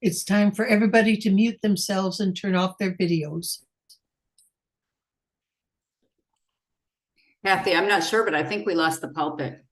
It's time for everybody to mute themselves and turn off their videos. Kathy, I'm not sure, but I think we lost the pulpit.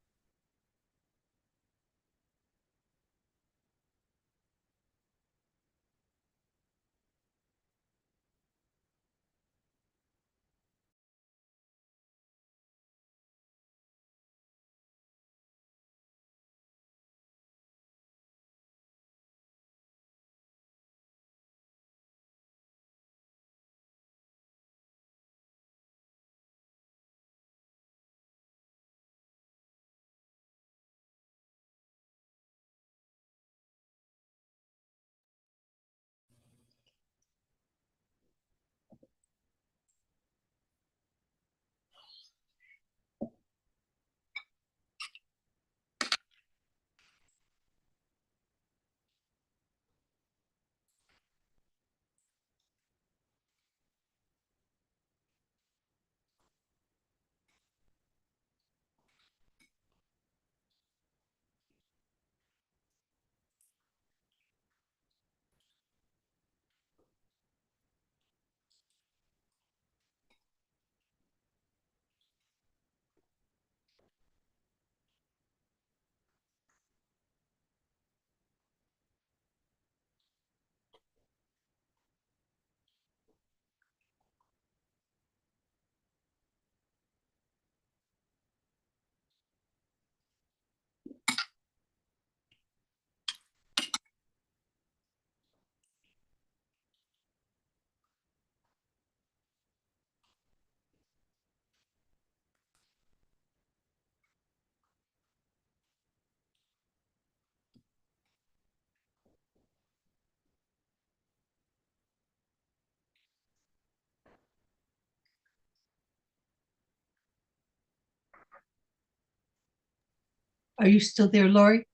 Are you still there, Lori?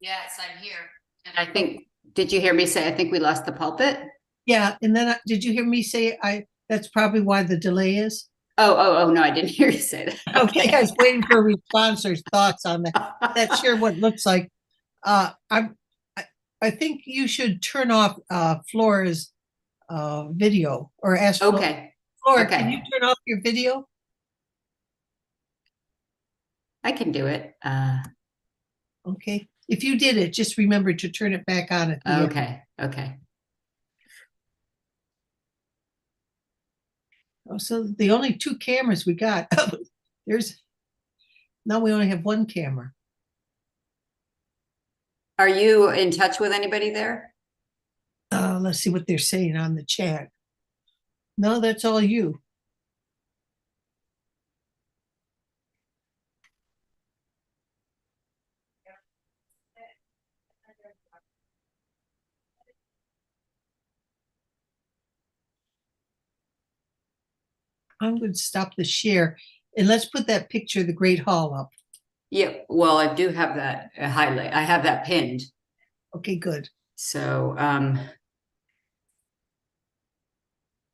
Yes, I'm here. And I think, did you hear me say, I think we lost the pulpit? Yeah, and then did you hear me say that's probably why the delay is? Oh, no, I didn't hear you say that. Okay, I was waiting for a response or thoughts on that. That's sure what it looks like. I I think you should turn off Flora's video or ask Okay, Flora, can you okay. turn off your video? I can do it. Okay. If you did it, just remember to turn it back on at the end. Okay. Oh, so the only two cameras we got, now we only have one camera. Are you in touch with anybody there? Let's see what they're saying on the chat. No, that's all you. I'm going to stop the share and let's put that picture of the Great Hall up. Yeah, well, I do have that highlight. I have that pinned. Okay, good. So,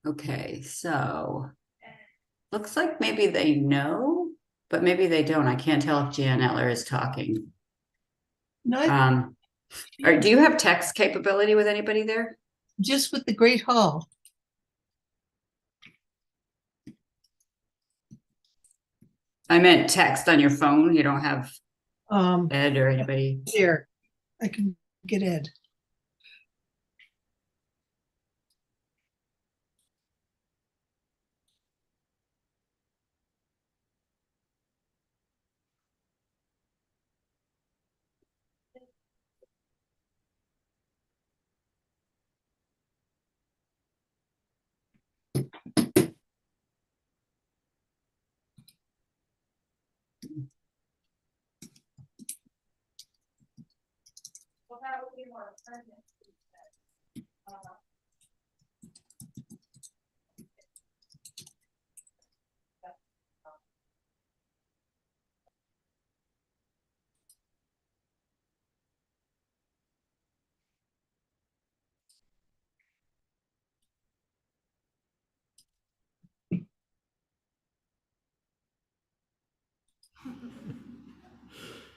okay, so looks like maybe they know, but maybe they don't. I can't tell if Jan Eller is talking. No, Or do you have text capability with anybody there? just with the Great Hall. I meant text on your phone. You don't have Um, Ed or anybody. here, I can get Ed.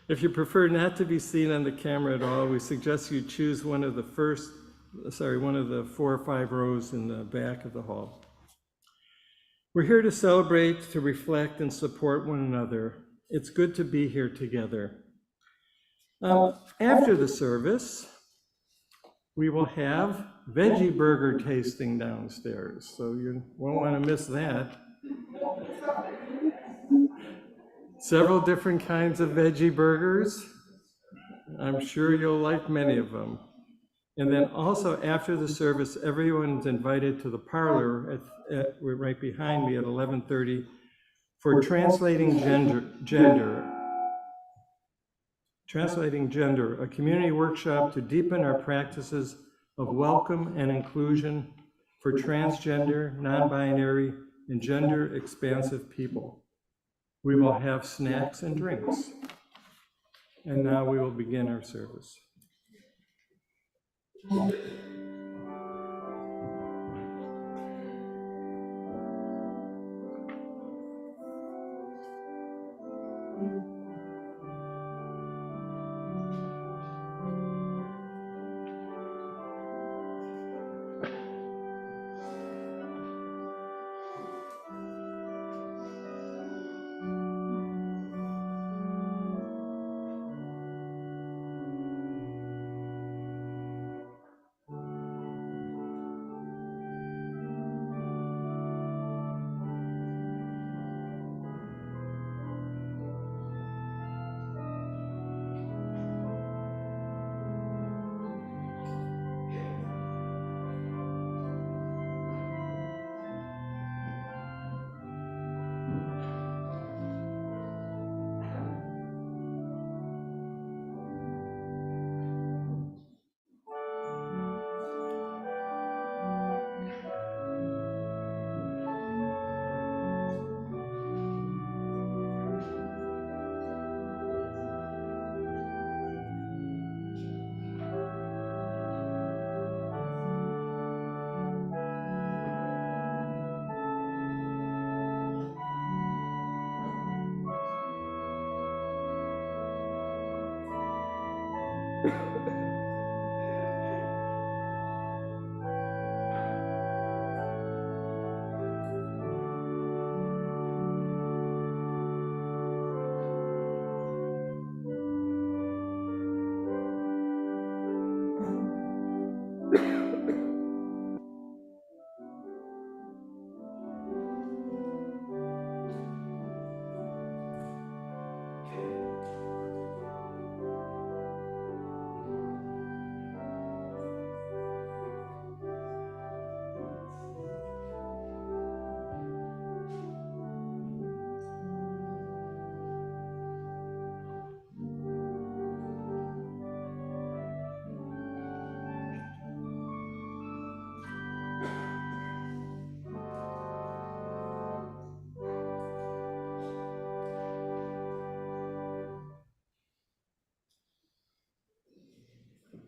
If you prefer not to be seen on the camera at all, we suggest you choose one of the 4 or 5 rows in the back of the hall. We're here to celebrate, to reflect, and support one another. It's good to be here together. After the service, we will have veggie burger tasting downstairs, so you won't want to miss that. Several different kinds of veggie burgers. I'm sure you'll like many of them. And then also after the service, everyone's invited to the parlor right behind me at 11:30 for Translating Gender, a community workshop to deepen our practices of welcome and inclusion for transgender, non-binary, and gender-expansive people. We will have snacks and drinks. And now we will begin our service.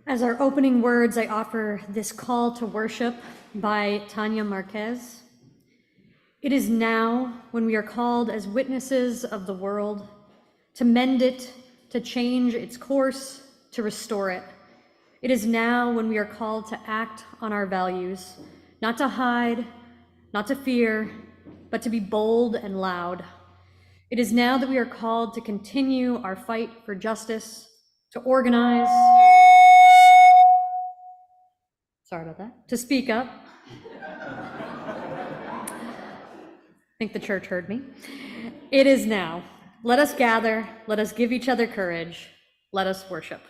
As our opening words, I offer this call to worship by Tanya Marquez. It is now when we are called as witnesses of the world to mend it, to change its course, to restore it. It is now when we are called to act on our values, not to hide, not to fear, but to be bold and loud. It is now that we are called to continue our fight for justice, to organize, to speak up. I think the church heard me. It is now. Let us gather. Let us give each other courage. Let us worship.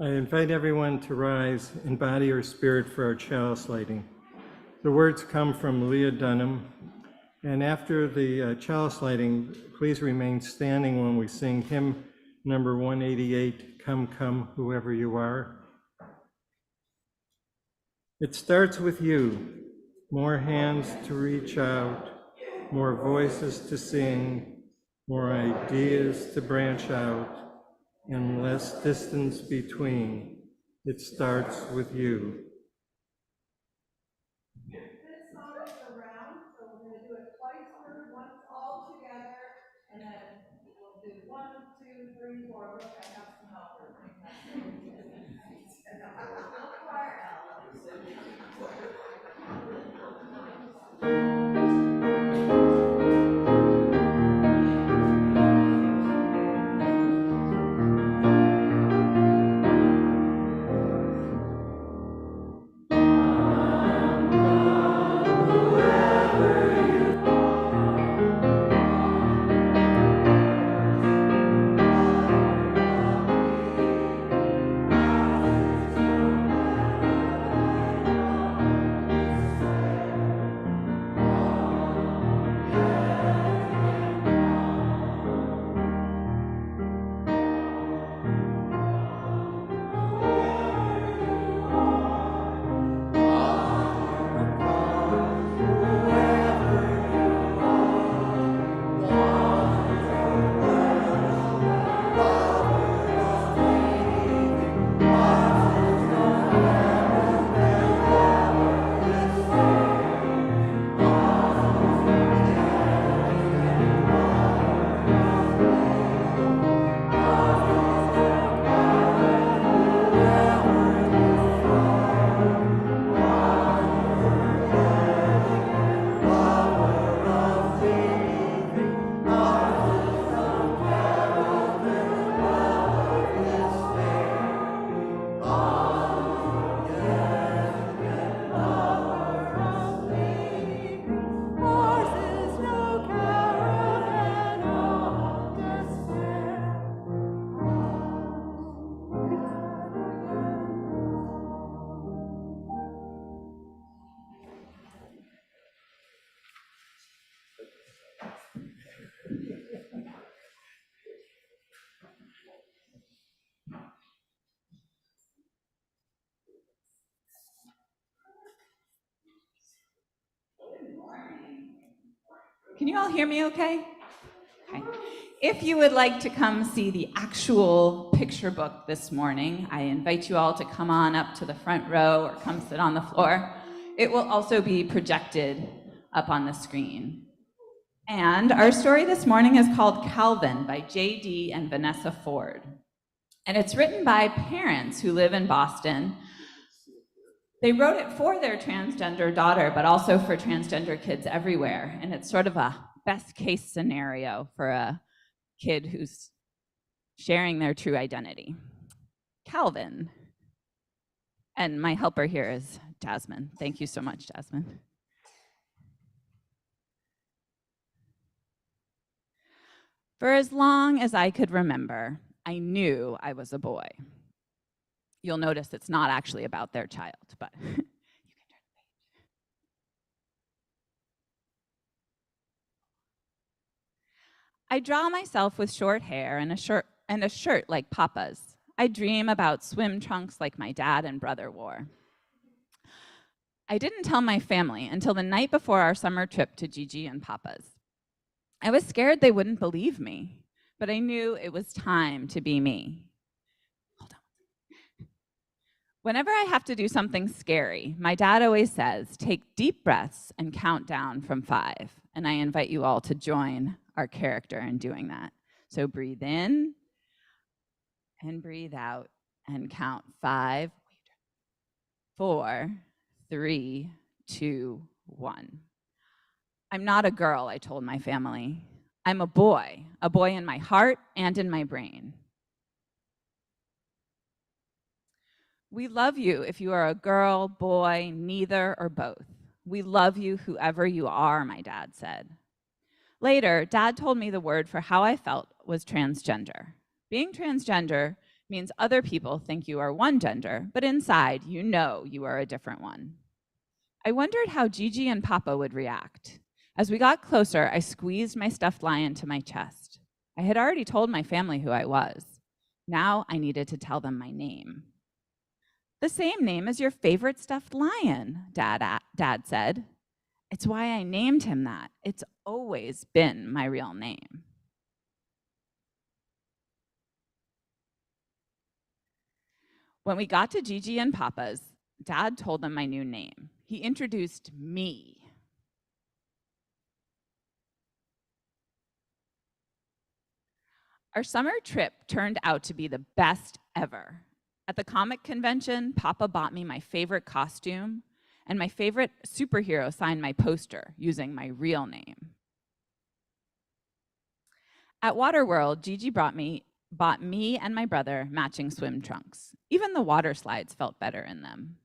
I invite everyone to rise in body or spirit for our chalice lighting. The words come from Leah Dunham. And after the chalice lighting, please remain standing when we sing hymn number 188, Come, Come, Whoever You Are. It starts with you. More hands to reach out, more voices to sing, more ideas to branch out, and less distance between. It starts with you. This song is around, so we're going to do it twice for once all Can you all hear me okay? Okay. If you would like to come see the actual picture book this morning, I invite you all to come on up to the front row or come sit on the floor. It will also be projected up on the screen. And our story this morning is called Calvin by J.D. and Vanessa Ford. And it's written by parents who live in Boston. They wrote it for their transgender daughter, but also for transgender kids everywhere. And it's sort of a best case scenario for a kid who's sharing their true identity. Calvin. And my helper here is Jasmine. Thank you so much, Jasmine. For as long as I could remember, I knew I was a boy. You'll notice it's not actually about their child, but you can turn the page. I draw myself with short hair and a shirt like Papa's. I dream about swim trunks like my dad and brother wore. I didn't tell my family until the night before our summer trip to Gigi and Papa's. I was scared they wouldn't believe me, but I knew it was time to be me. Hold on. Whenever I have to do something scary, my dad always says, take deep breaths and count down from 5. And I invite you all to join our character in doing that. So breathe in and breathe out and count 5, 4, 3, 2, 1. I'm not a girl, I told my family. I'm a boy in my heart and in my brain. We love you if you are a girl, boy, neither, or both. We love you whoever you are, my dad said. Later, Dad told me the word for how I felt was transgender. Being transgender means other people think you are one gender, but inside you know you are a different one. I wondered how Gigi and Papa would react. As we got closer, I squeezed my stuffed lion to my chest. I had already told my family who I was. Now I needed to tell them my name. The same name as your favorite stuffed lion, Dad said. It's why I named him that. It's always been my real name. When we got to Gigi and Papa's, Dad told them my new name. He introduced me. Our summer trip turned out to be the best ever. At the comic convention, Papa bought me my favorite costume, and my favorite superhero signed my poster using my real name. At Waterworld, Gigi bought me and my brother matching swim trunks. Even the water slides felt better in them.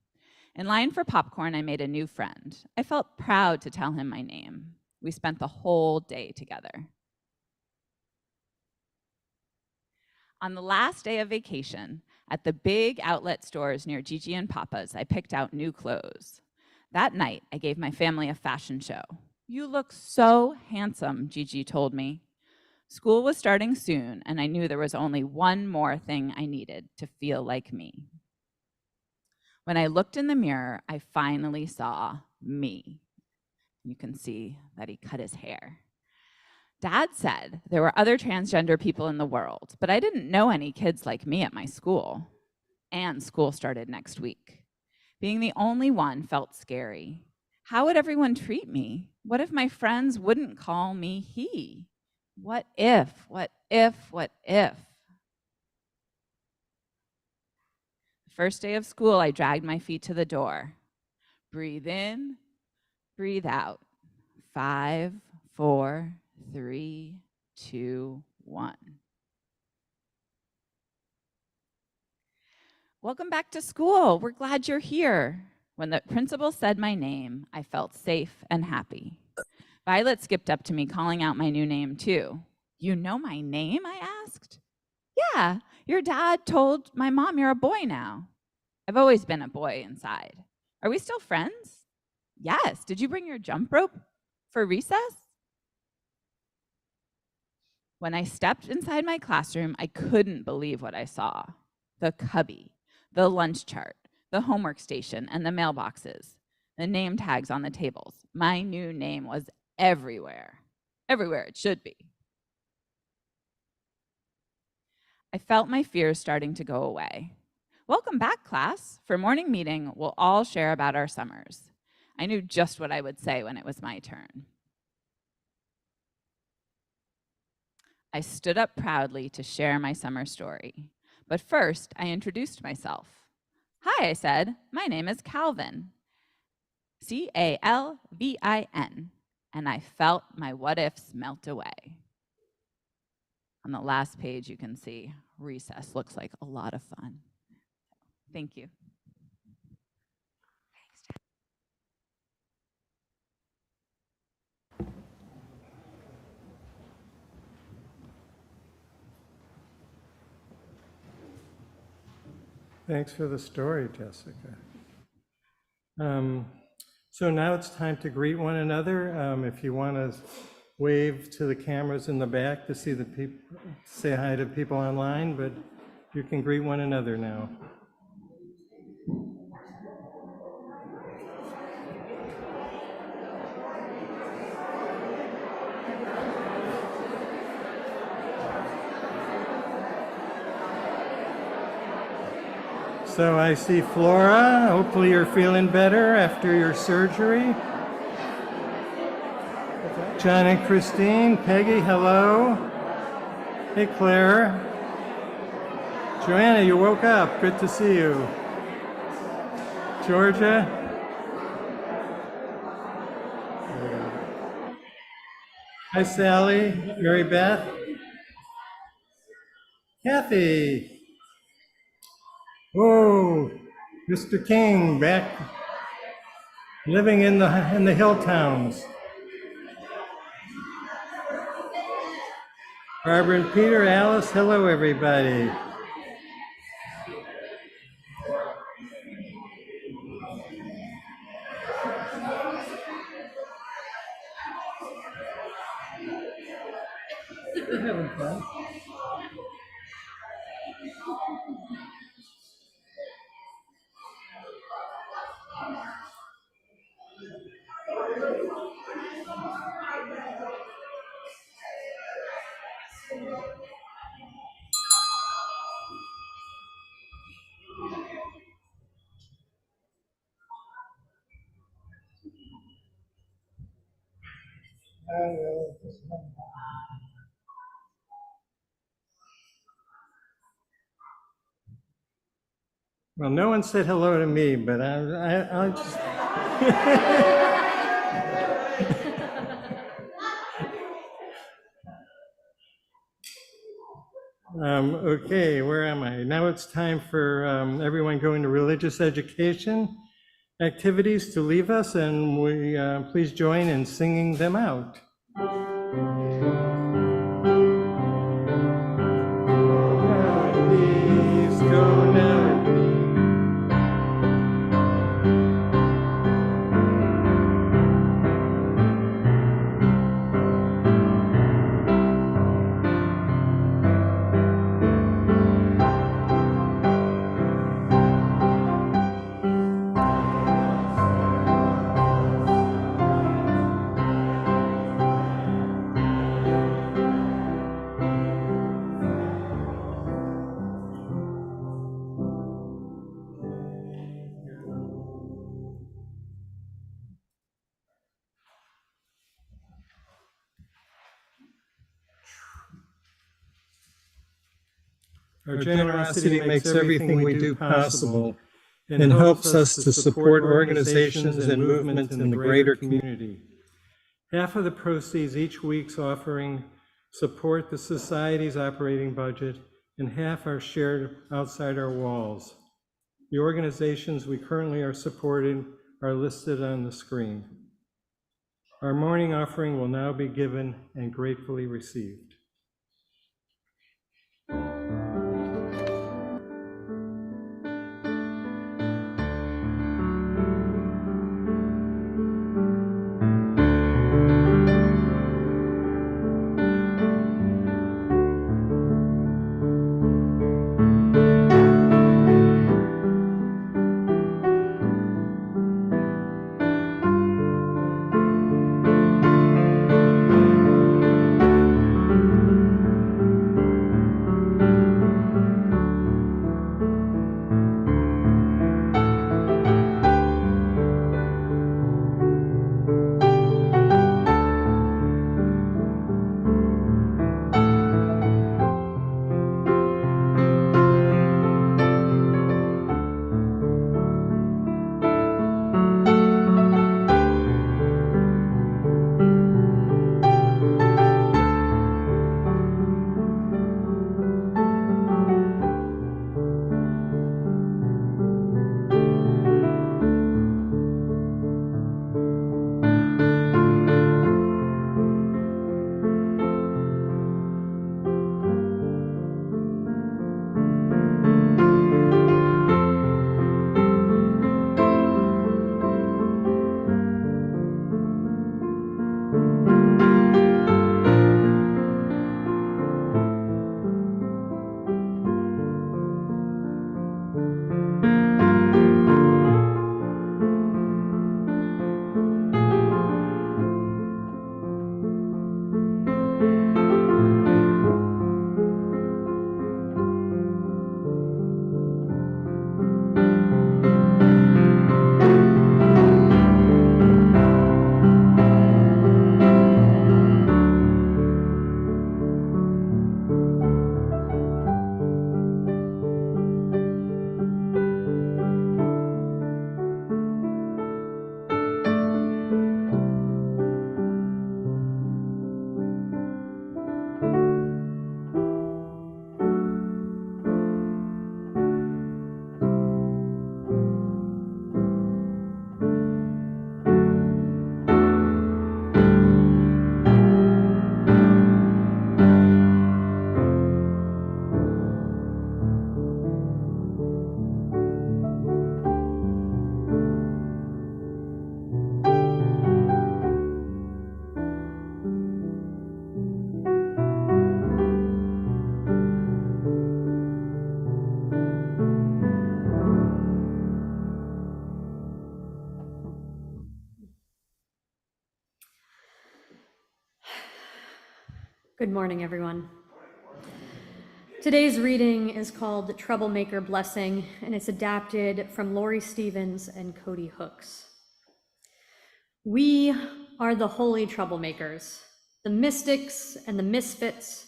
In line for popcorn, I made a new friend. I felt proud to tell him my name. We spent the whole day together. On the last day of vacation, at the big outlet stores near Gigi and Papa's, I picked out new clothes. That night, I gave my family a fashion show. You look so handsome, Gigi told me. School was starting soon, and I knew there was only one more thing I needed to feel like me. When I looked in the mirror, I finally saw me. You can see that he cut his hair. Dad said there were other transgender people in the world, but I didn't know any kids like me at my school. And school started next week. Being the only one felt scary. How would everyone treat me? What if my friends wouldn't call me he? What if? The first day of school, I dragged my feet to the door. Breathe in, breathe out. 5, 4, 3, 2, 1. Welcome back to school. We're glad you're here. When the principal said my name, I felt safe and happy. Violet skipped up to me, calling out my new name, too. You know my name? I asked. Yeah, your dad told my mom you're a boy now. I've always been a boy inside. Are we still friends? Yes. Did you bring your jump rope for recess? When I stepped inside my classroom, I couldn't believe what I saw. The cubby, the lunch chart, the homework station, and the mailboxes, the name tags on the tables. My new name was everywhere. everywhere it should be. I felt my fears starting to go away. Welcome back, class. For morning meeting, we'll all share about our summers. I knew just what I would say when it was my turn. I stood up proudly to share my summer story. But first, I introduced myself. Hi, I said. My name is Calvin. Calvin. And I felt my what-ifs melt away. On the last page, you can see recess looks like a lot of fun. Thank you. Thanks for the story, Jessica. So now it's time to greet one another. If you want to wave to the cameras in the back to see the people, say hi to people online, but you can greet one another now. So I see Flora. Hopefully you're feeling better after your surgery. John and Christine. Peggy, hello. Hey, Claire. Joanna, you woke up. Good to see you. Georgia. Hi, Sally. Mary Beth. Kathy. Whoa, Mr. King back living in the hill towns. Barbara and Peter, Alice, hello everybody. We're having fun. Well, no one said hello to me, but I'll just. Okay, where am I? Now it's time for everyone going to religious education activities to leave us, and we please join in singing them out. Please go now. Our generosity makes everything we do possible and helps us to support organizations and movements in the greater community. Half of the proceeds each week's offering support the Society's operating budget, and half are shared outside our walls. The organizations we currently are supporting are listed on the screen. Our morning offering will now be given and gratefully received. Good morning, everyone. Today's reading is called Troublemaker Blessing, and it's adapted from Laurie Stevens and Cody Hooks. We are the holy troublemakers, the mystics and the misfits,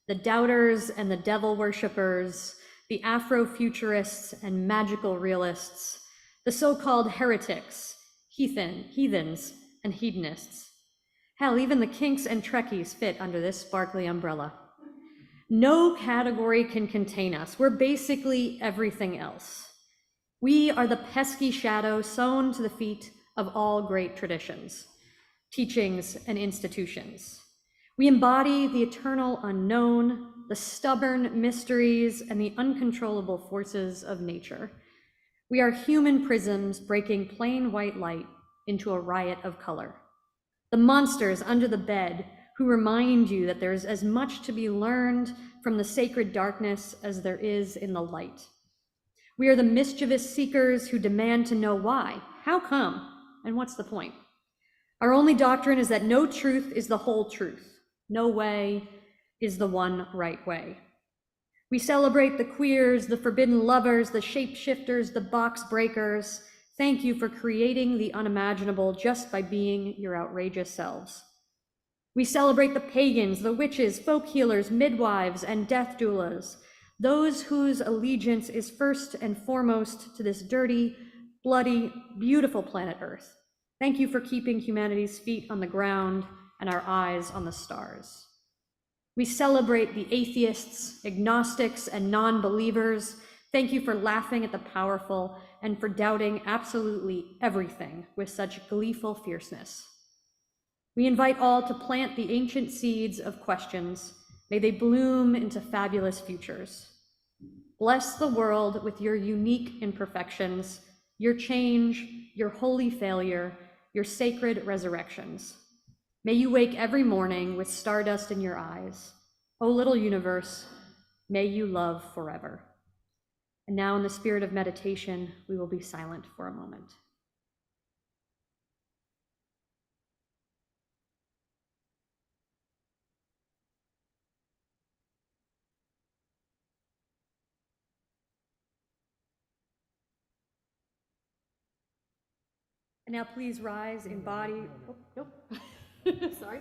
the doubters and the devil worshippers, the Afrofuturists and magical realists, the so-called heretics, heathens, and hedonists. Hell, even the kinks and trekkies fit under this sparkly umbrella. No category can contain us. We're basically everything else. We are the pesky shadow sewn to the feet of all great traditions, teachings, and institutions. We embody the eternal unknown, the stubborn mysteries, and the uncontrollable forces of nature. We are human prisms breaking plain white light into a riot of color. The monsters under the bed who remind you that there's as much to be learned from the sacred darkness as there is in the light. We are the mischievous seekers who demand to know why, how come, and what's the point. Our only doctrine is that no truth is the whole truth. No way is the one right way. We celebrate the queers, the forbidden lovers, the shapeshifters, the box breakers. Thank you for creating the unimaginable just by being your outrageous selves. We celebrate the pagans, the witches, folk healers, midwives, and death doulas, those whose allegiance is first and foremost to this dirty, bloody, beautiful planet Earth. Thank you for keeping humanity's feet on the ground and our eyes on the stars. We celebrate the atheists, agnostics, and non-believers. Thank you for laughing at the powerful and for doubting absolutely everything with such gleeful fierceness. We invite all to plant the ancient seeds of questions. May they bloom into fabulous futures. Bless the world with your unique imperfections, your change, your holy failure, your sacred resurrections. May you wake every morning with stardust in your eyes. O little universe, may you love forever. And now in the spirit of meditation, we will be silent for a moment. And now please rise in body. Oh, nope. Sorry.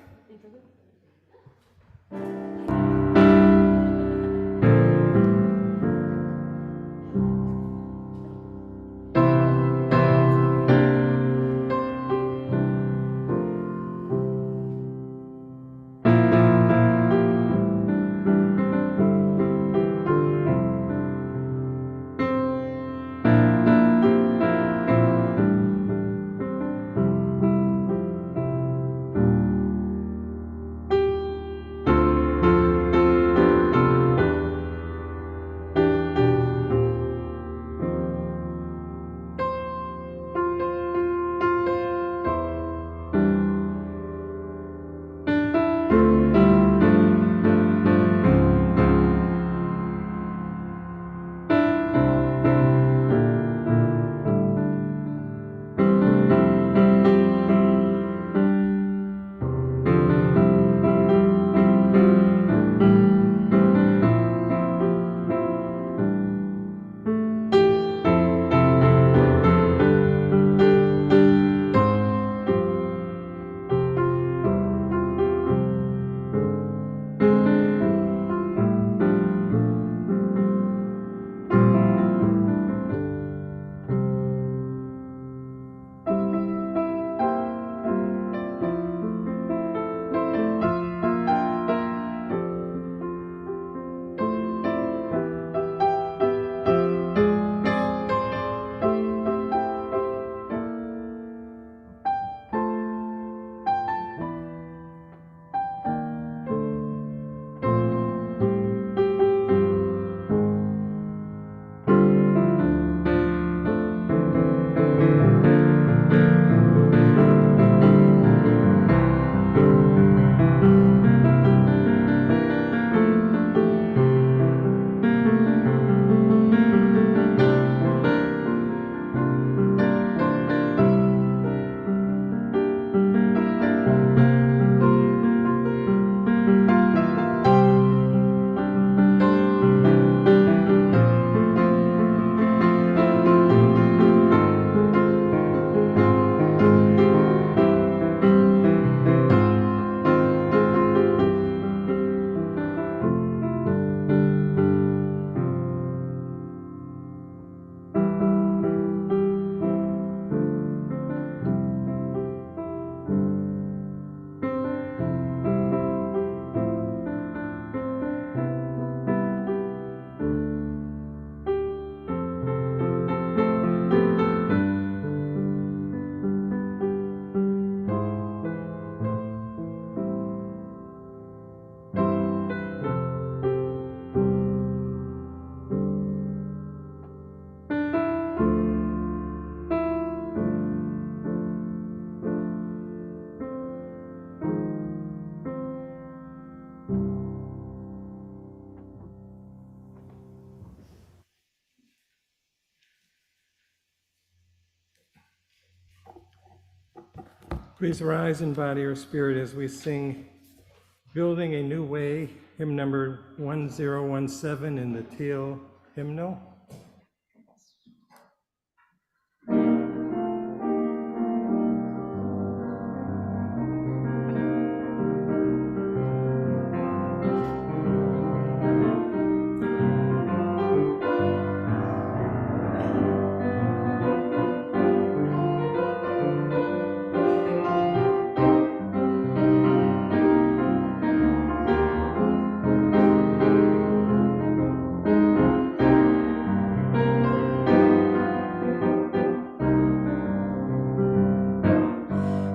Please rise in body or spirit as we sing Building a New Way, hymn number 1017 in the Teal hymnal.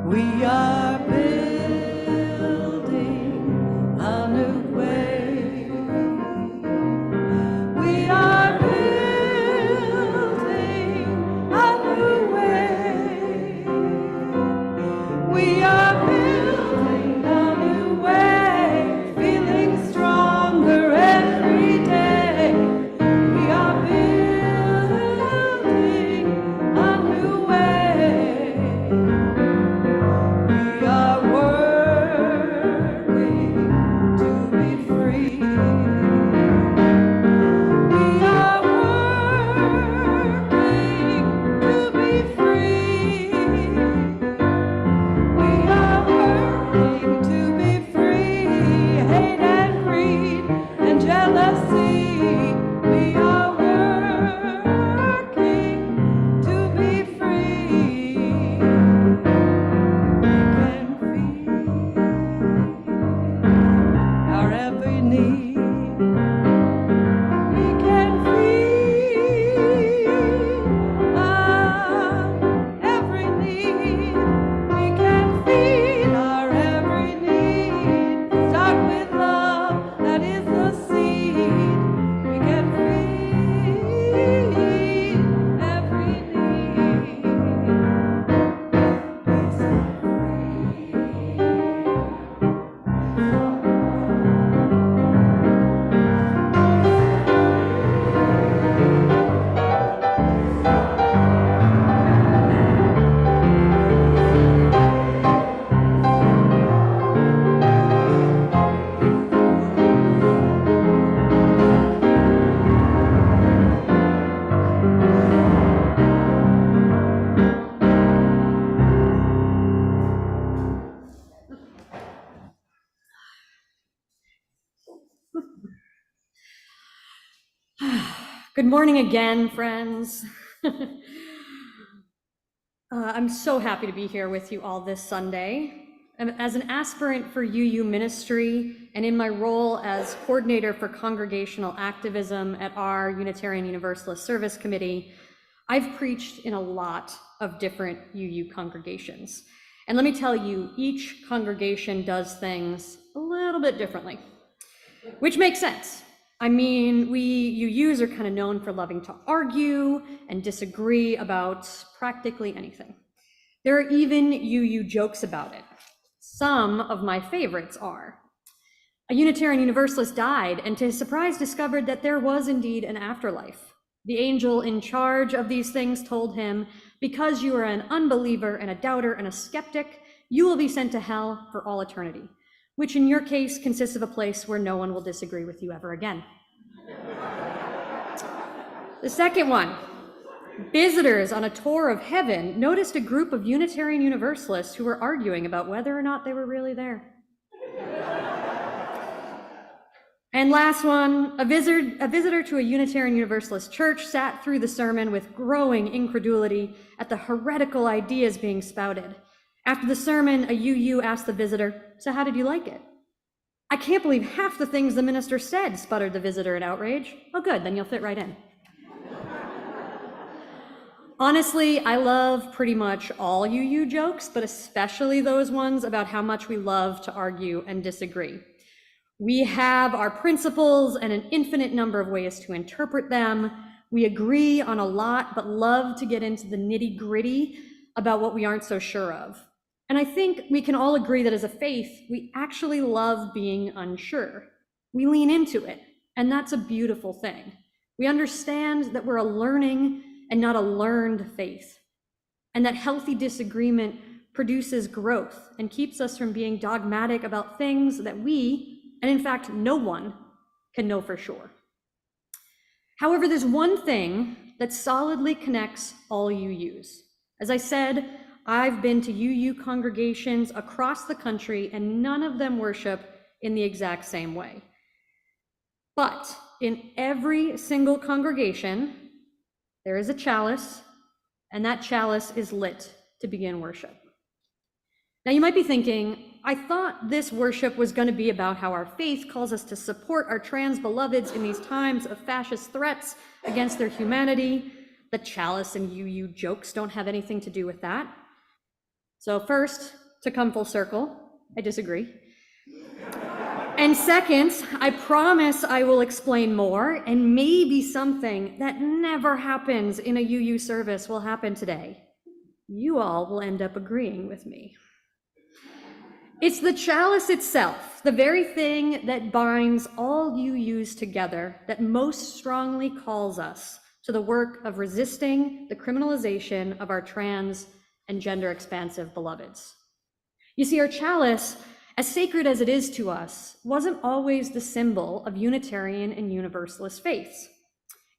We are building a new way. We are building a new way. We are building a new way, feeling stronger every day. We are building a new way. We are working to be free. We are working to be free. We are working to be free. Hate and greed and jealousy. We are working to be free. We can feel our every need. We can feel our every need. We can feel our every need. Start with love, that is the seed. We can feel every need. Peace and Good morning again, friends. I'm so happy to be here with you all this Sunday. As an aspirant for UU ministry and in my role as coordinator for congregational activism at our Unitarian Universalist Service Committee, I've preached in a lot of different UU congregations. And let me tell you, each congregation does things a little bit differently, which makes sense. I mean, we UUs are kind of known for loving to argue and disagree about practically anything. There are even UU jokes about it. Some of my favorites are: a Unitarian Universalist died and to his surprise discovered that there was indeed an afterlife. The angel in charge of these things told him, because you are an unbeliever and a doubter and a skeptic, you will be sent to hell for all eternity, which in your case consists of a place where no one will disagree with you ever again. The second one: visitors on a tour of heaven noticed a group of Unitarian Universalists who were arguing about whether or not they were really there. And last one, a visitor to a Unitarian Universalist church sat through the sermon with growing incredulity at the heretical ideas being spouted. After the sermon, a UU asked the visitor, "So how did you like it?" "I can't believe half the things the minister said," sputtered the visitor in outrage. "Oh good, then you'll fit right in." Honestly, I love pretty much all UU jokes, but especially those ones about how much we love to argue and disagree. We have our principles and an infinite number of ways to interpret them. We agree on a lot, but love to get into the nitty-gritty about what we aren't so sure of. And I think we can all agree that as a faith, we actually love being unsure. We lean into it, and that's a beautiful thing. We understand that we're a learning and not a learned faith, and that healthy disagreement produces growth and keeps us from being dogmatic about things that we, and in fact, no one, can know for sure. However, there's one thing that solidly connects all UUs. As I said, I've been to UU congregations across the country, and none of them worship in the exact same way. But in every single congregation, there is a chalice, and that chalice is lit to begin worship. Now you might be thinking, I thought this worship was going to be about how our faith calls us to support our trans beloveds in these times of fascist threats against their humanity. The chalice and UU jokes don't have anything to do with that. So first, to come full circle, I disagree. And second, I promise I will explain more, and maybe something that never happens in a UU service will happen today. You all will end up agreeing with me. It's the chalice itself, the very thing that binds all UUs together, that most strongly calls us to the work of resisting the criminalization of our trans and gender expansive beloveds. You see, our chalice, as sacred as it is to us, wasn't always the symbol of Unitarian and Universalist faiths.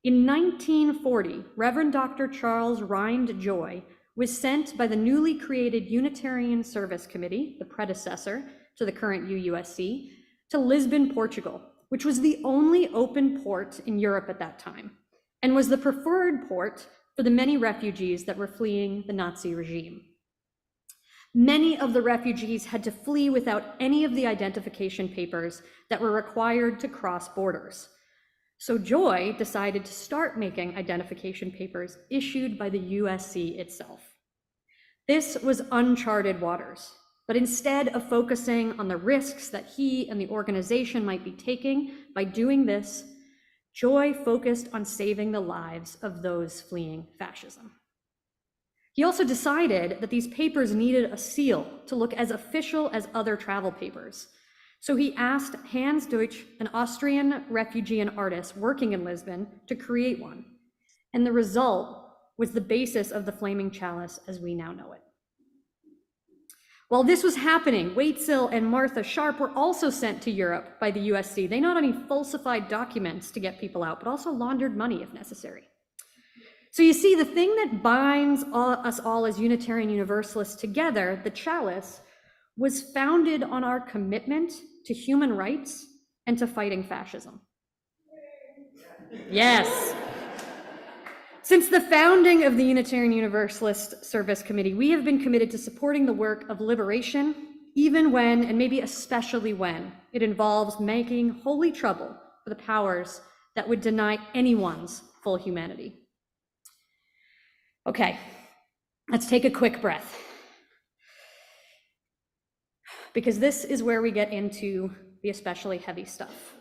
In 1940, Reverend Dr. Charles Rind Joy was sent by the newly created Unitarian Service Committee, the predecessor to the current UUSC, to Lisbon, Portugal, which was the only open port in Europe at that time, and was the preferred port for the many refugees that were fleeing the Nazi regime. Many of the refugees had to flee without any of the identification papers that were required to cross borders. So Joy decided to start making identification papers issued by the USC itself. This was uncharted waters, but instead of focusing on the risks that he and the organization might be taking by doing this, Joy focused on saving the lives of those fleeing fascism. He also decided that these papers needed a seal to look as official as other travel papers. So he asked Hans Deutsch, an Austrian refugee and artist working in Lisbon, to create one. And the result was the basis of the Flaming Chalice as we now know it. While this was happening, Waitzel and Martha Sharp were also sent to Europe by the USC. They not only falsified documents to get people out, but also laundered money if necessary. So you see, the thing that binds us all as Unitarian Universalists together, the chalice, was founded on our commitment to human rights and to fighting fascism. Yes. Since the founding of the Unitarian Universalist Service Committee, we have been committed to supporting the work of liberation, even when, and maybe especially when, it involves making holy trouble for the powers that would deny anyone's full humanity. Okay, let's take a quick breath, because this is where we get into the especially heavy stuff.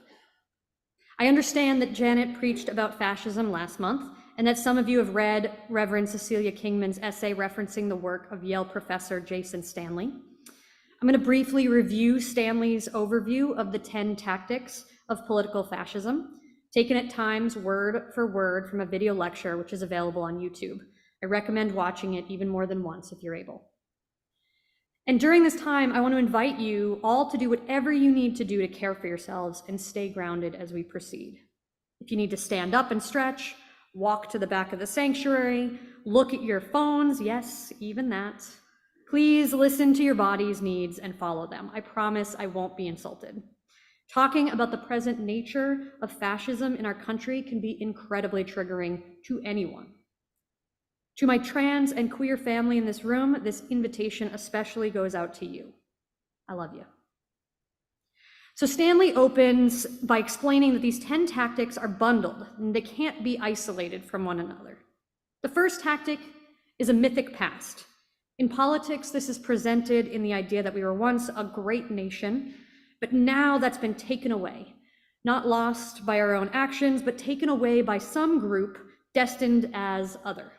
I understand that Janet preached about fascism last month, and that some of you have read Reverend Cecilia Kingman's essay referencing the work of Yale professor Jason Stanley. I'm going to briefly review Stanley's overview of the 10 tactics of political fascism, taken at times word for word from a video lecture which is available on YouTube. I recommend watching it even more than once if you're able. And during this time, I want to invite you all to do whatever you need to do to care for yourselves and stay grounded as we proceed. If you need to stand up and stretch, walk to the back of the sanctuary, look at your phones, yes, even that. Please listen to your body's needs and follow them. I promise I won't be insulted. Talking about the present nature of fascism in our country can be incredibly triggering to anyone. To my trans and queer family in this room, this invitation especially goes out to you. I love you. So Stanley opens by explaining that these 10 tactics are bundled and they can't be isolated from one another. The first tactic is a mythic past. In politics, this is presented in the idea that we were once a great nation, but now that's been taken away, not lost by our own actions, but taken away by some group destined as other.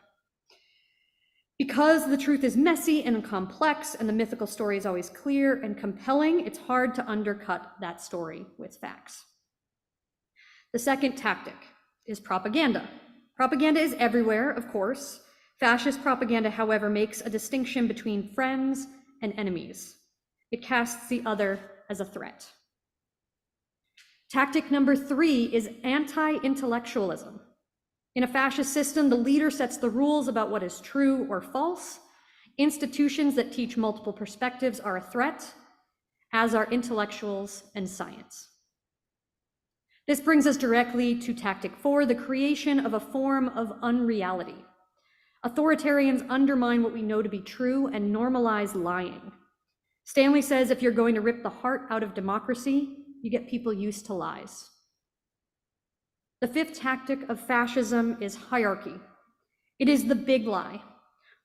Because the truth is messy and complex and the mythical story is always clear and compelling, it's hard to undercut that story with facts. The second tactic is propaganda. Propaganda is everywhere, of course. Fascist propaganda, however, makes a distinction between friends and enemies. It casts the other as a threat. Tactic number 3 is anti-intellectualism. In a fascist system, the leader sets the rules about what is true or false. Institutions that teach multiple perspectives are a threat, as are intellectuals and science. This brings us directly to tactic 4, the creation of a form of unreality. Authoritarians undermine what we know to be true and normalize lying. Stanley says if you're going to rip the heart out of democracy, you get people used to lies. The 5th tactic of fascism is hierarchy. It is the big lie.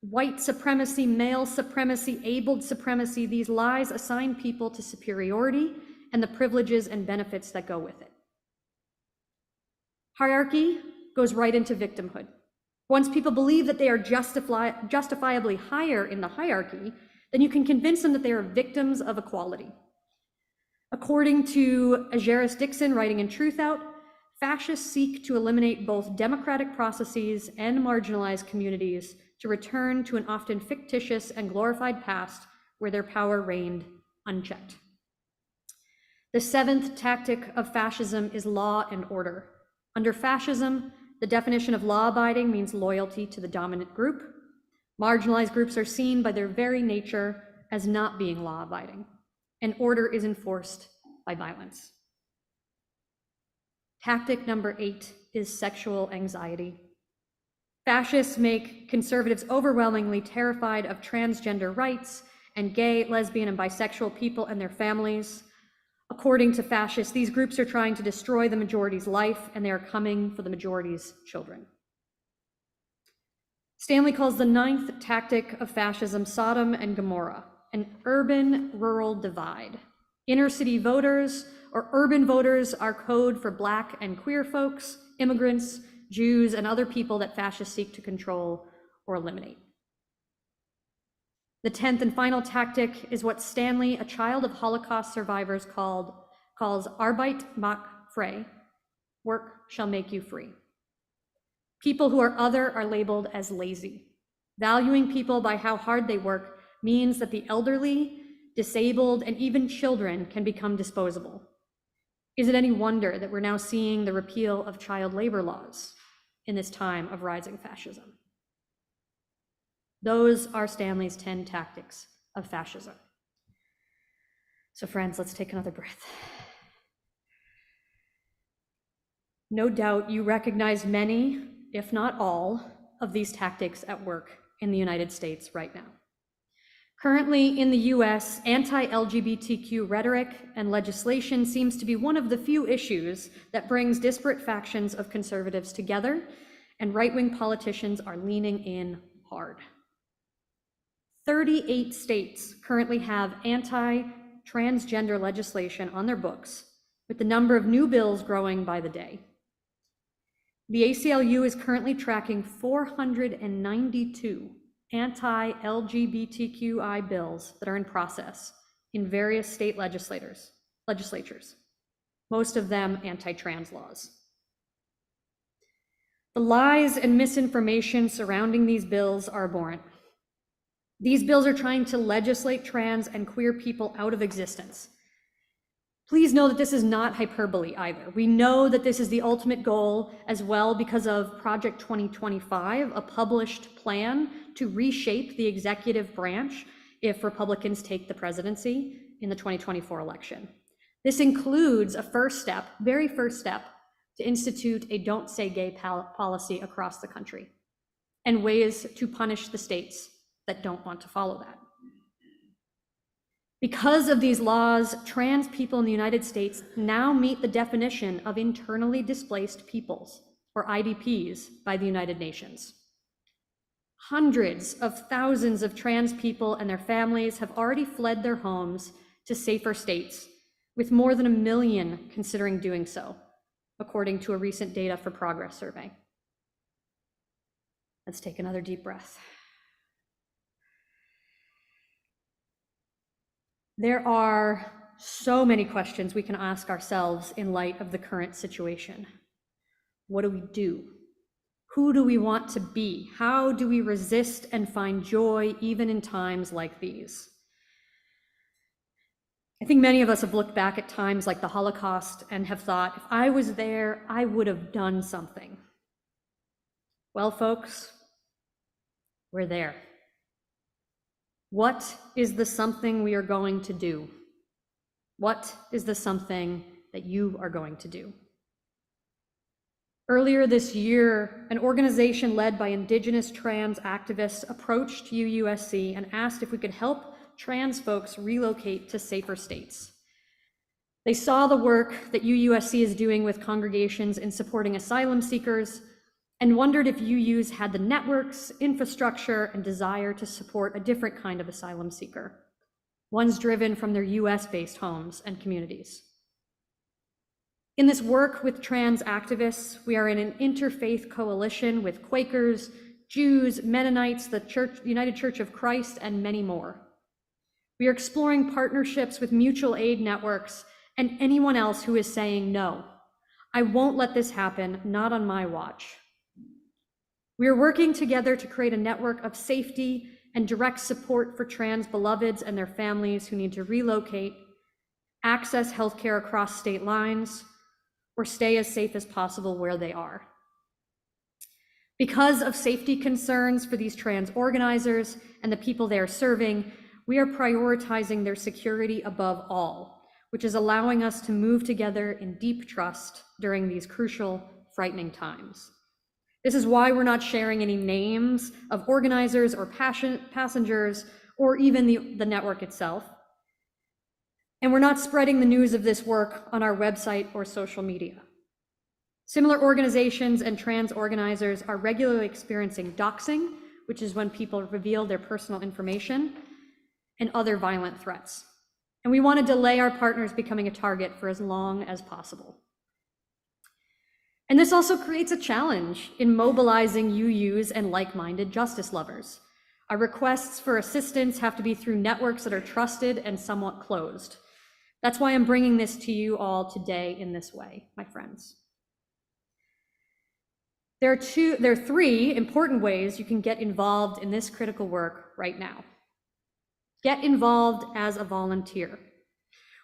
White supremacy, male supremacy, abled supremacy, these lies assign people to superiority and the privileges and benefits that go with it. Hierarchy goes right into victimhood. Once people believe that they are justifiably higher in the hierarchy, then you can convince them that they are victims of equality. According to Ageris Dixon, writing in Truth Out, fascists seek to eliminate both democratic processes and marginalized communities to return to an often fictitious and glorified past where their power reigned unchecked. The 7th tactic of fascism is law and order. Under fascism, the definition of law-abiding means loyalty to the dominant group. Marginalized groups are seen by their very nature as not being law-abiding, and order is enforced by violence. Tactic number 8 is sexual anxiety. Fascists make conservatives overwhelmingly terrified of transgender rights and gay, lesbian, and bisexual people and their families. According to fascists, these groups are trying to destroy the majority's life, and they are coming for the majority's children. Stanley calls the 9th tactic of fascism Sodom and Gomorrah, an urban-rural divide. Inner city voters or urban voters are code for Black and queer folks, immigrants, Jews, and other people that fascists seek to control or eliminate. The 10th and final tactic is what Stanley, a child of Holocaust survivors, calls Arbeit macht frei, work shall make you free. People who are other are labeled as lazy. Valuing people by how hard they work means that the elderly, disabled, and even children can become disposable. Is it any wonder that we're now seeing the repeal of child labor laws in this time of rising fascism? Those are Stanley's 10 tactics of fascism. So friends, let's take another breath. No doubt you recognize many, if not all, of these tactics at work in the United States right now. Currently in the US, anti-LGBTQ rhetoric and legislation seems to be one of the few issues that brings disparate factions of conservatives together, and right-wing politicians are leaning in hard. 38 states currently have anti-transgender legislation on their books, with the number of new bills growing by the day. The ACLU is currently tracking 492 anti-LGBTQI bills that are in process in various state legislatures, most of them anti-trans laws. The lies and misinformation surrounding these bills are abhorrent. These bills are trying to legislate trans and queer people out of existence. Please know that this is not hyperbole either. We know that this is the ultimate goal as well because of Project 2025, a published plan to reshape the executive branch if Republicans take the presidency in the 2024 election. This includes a very first step, to institute a don't say gay policy across the country and ways to punish the states that don't want to follow that. Because of these laws, trans people in the United States now meet the definition of internally displaced peoples, or IDPs, by the United Nations. Hundreds of thousands of trans people and their families have already fled their homes to safer states, with more than 1 million considering doing so, according to a recent Data for Progress survey. Let's take another deep breath. There are so many questions we can ask ourselves in light of the current situation. What do we do? Who do we want to be? How do we resist and find joy even in times like these? I think many of us have looked back at times like the Holocaust and have thought, if I was there, I would have done something. Well, folks, we're there. What is the something we are going to do? What is the something that you are going to do? Earlier this year, an organization led by Indigenous trans activists approached UUSC and asked if we could help trans folks relocate to safer states. They saw the work that UUSC is doing with congregations in supporting asylum seekers and wondered if UUs had the networks, infrastructure, and desire to support a different kind of asylum seeker, ones driven from their US-based homes and communities. In this work with trans activists, we are in an interfaith coalition with Quakers, Jews, Mennonites, the United Church of Christ, and many more. We are exploring partnerships with mutual aid networks and anyone else who is saying, no, I won't let this happen, not on my watch. We are working together to create a network of safety and direct support for trans beloveds and their families who need to relocate, access healthcare across state lines, or stay as safe as possible where they are. Because of safety concerns for these trans organizers and the people they are serving, we are prioritizing their security above all, which is allowing us to move together in deep trust during these crucial, frightening times. This is why we're not sharing any names of organizers or passengers or even the network itself. And we're not spreading the news of this work on our website or social media. Similar organizations and trans organizers are regularly experiencing doxing, which is when people reveal their personal information, and other violent threats. And we want to delay our partners becoming a target for as long as possible. And this also creates a challenge in mobilizing UUs and like-minded justice lovers. Our requests for assistance have to be through networks that are trusted and somewhat closed. That's why I'm bringing this to you all today in this way, my friends. There are three important ways you can get involved in this critical work right now. Get involved as a volunteer.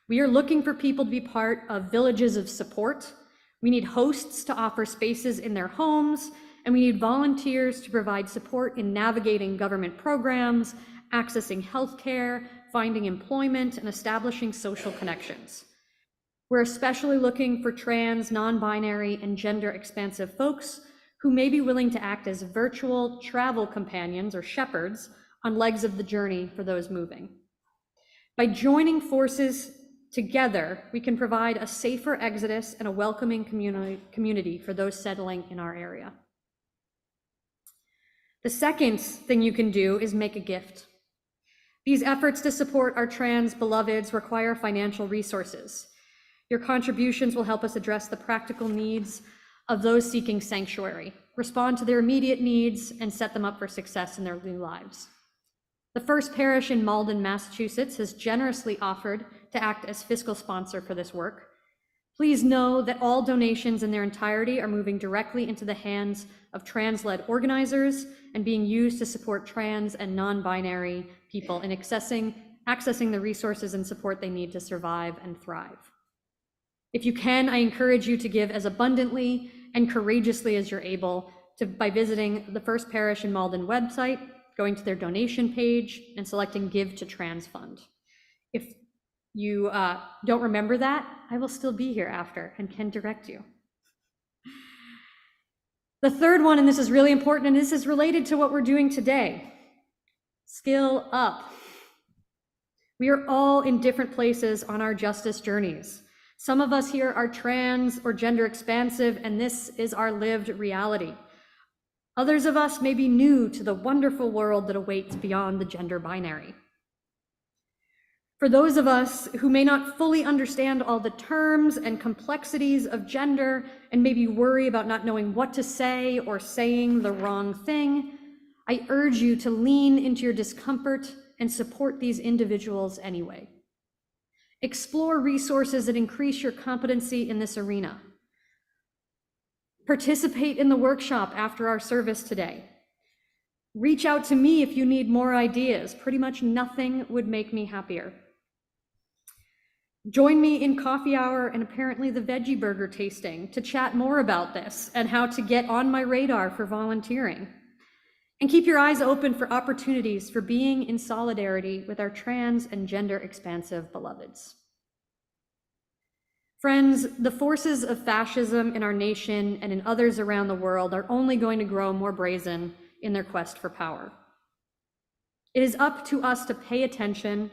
We are looking for people to be part of villages of support. We need hosts to offer spaces in their homes, and we need volunteers to provide support in navigating government programs, accessing healthcare, finding employment, and establishing social connections. We're especially looking for trans, non-binary, and gender-expansive folks who may be willing to act as virtual travel companions or shepherds on legs of the journey for those moving. By joining forces together, we can provide a safer exodus and a welcoming community for those settling in our area. The second thing you can do is make a gift. These efforts to support our trans beloveds require financial resources. Your contributions will help us address the practical needs of those seeking sanctuary, respond to their immediate needs, and set them up for success in their new lives. The First Parish in Malden, Massachusetts has generously offered to act as fiscal sponsor for this work. Please know that all donations in their entirety are moving directly into the hands of trans-led organizers and being used to support trans and non-binary people in accessing the resources and support they need to survive and thrive. If you can, I encourage you to give as abundantly and courageously as you're able by visiting the First Parish in Malden website, going to their donation page, and selecting Give to Trans Fund. If you don't remember that, I will still be here after and can direct you. The third one, and this is really important, and this is related to what we're doing today, skill up. We are all in different places on our justice journeys. Some of us here are trans or gender expansive, and this is our lived reality. Others of us may be new to the wonderful world that awaits beyond the gender binary. For those of us who may not fully understand all the terms and complexities of gender and maybe worry about not knowing what to say or saying the wrong thing, I urge you to lean into your discomfort and support these individuals anyway. Explore resources that increase your competency in this arena. Participate in the workshop after our service today. Reach out to me if you need more ideas. Pretty much nothing would make me happier. Join me in coffee hour and apparently the veggie burger tasting to chat more about this and how to get on my radar for volunteering. And keep your eyes open for opportunities for being in solidarity with our trans and gender expansive beloveds. Friends, the forces of fascism in our nation and in others around the world are only going to grow more brazen in their quest for power. It is up to us to pay attention,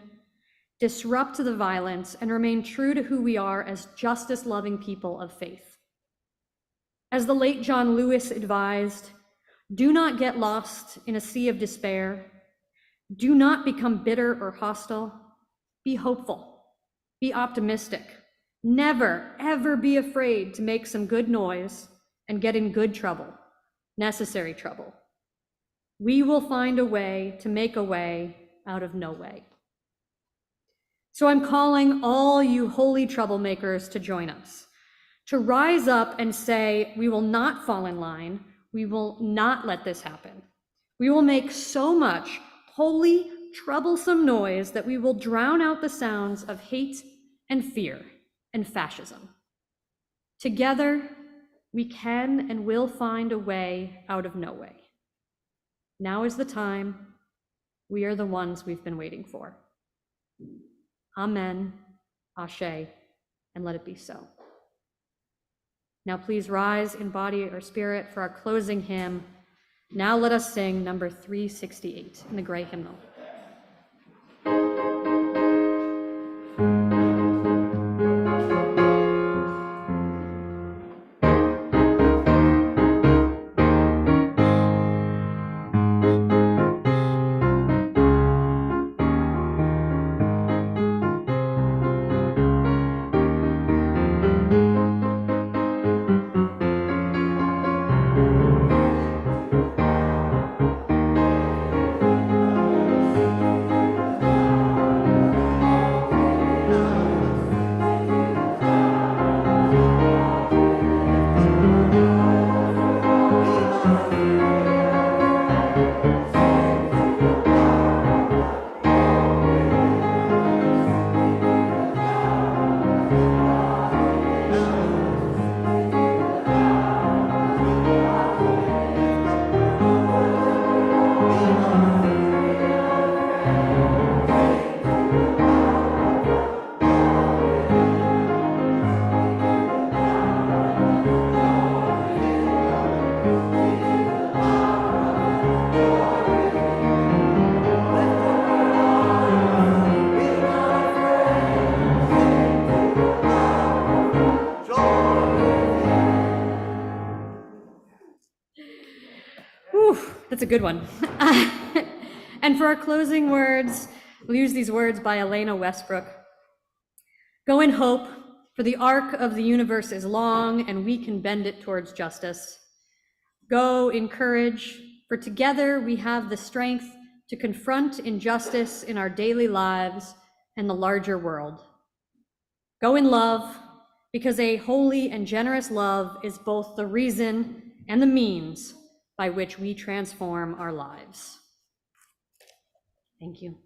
disrupt the violence, and remain true to who we are as justice-loving people of faith. As the late John Lewis advised, do not get lost in a sea of despair. Do not become bitter or hostile. Be hopeful. Be optimistic. Never, ever be afraid to make some good noise and get in good trouble, necessary trouble. We will find a way to make a way out of no way. So I'm calling all you holy troublemakers to join us, to rise up and say, we will not fall in line. We will not let this happen. We will make so much holy, troublesome noise that we will drown out the sounds of hate and fear and fascism. Together, we can and will find a way out of no way. Now is the time. We are the ones we've been waiting for. Amen, Ashe, and let it be so. Now please rise in body or spirit for our closing hymn. Now let us sing number 368 in the gray hymnal. That's a good one. And for our closing words, we'll use these words by Elena Westbrook. Go in hope, for the arc of the universe is long and we can bend it towards justice. Go in courage, for together we have the strength to confront injustice in our daily lives and the larger world. Go in love, because a holy and generous love is both the reason and the means by which we transform our lives. Thank you.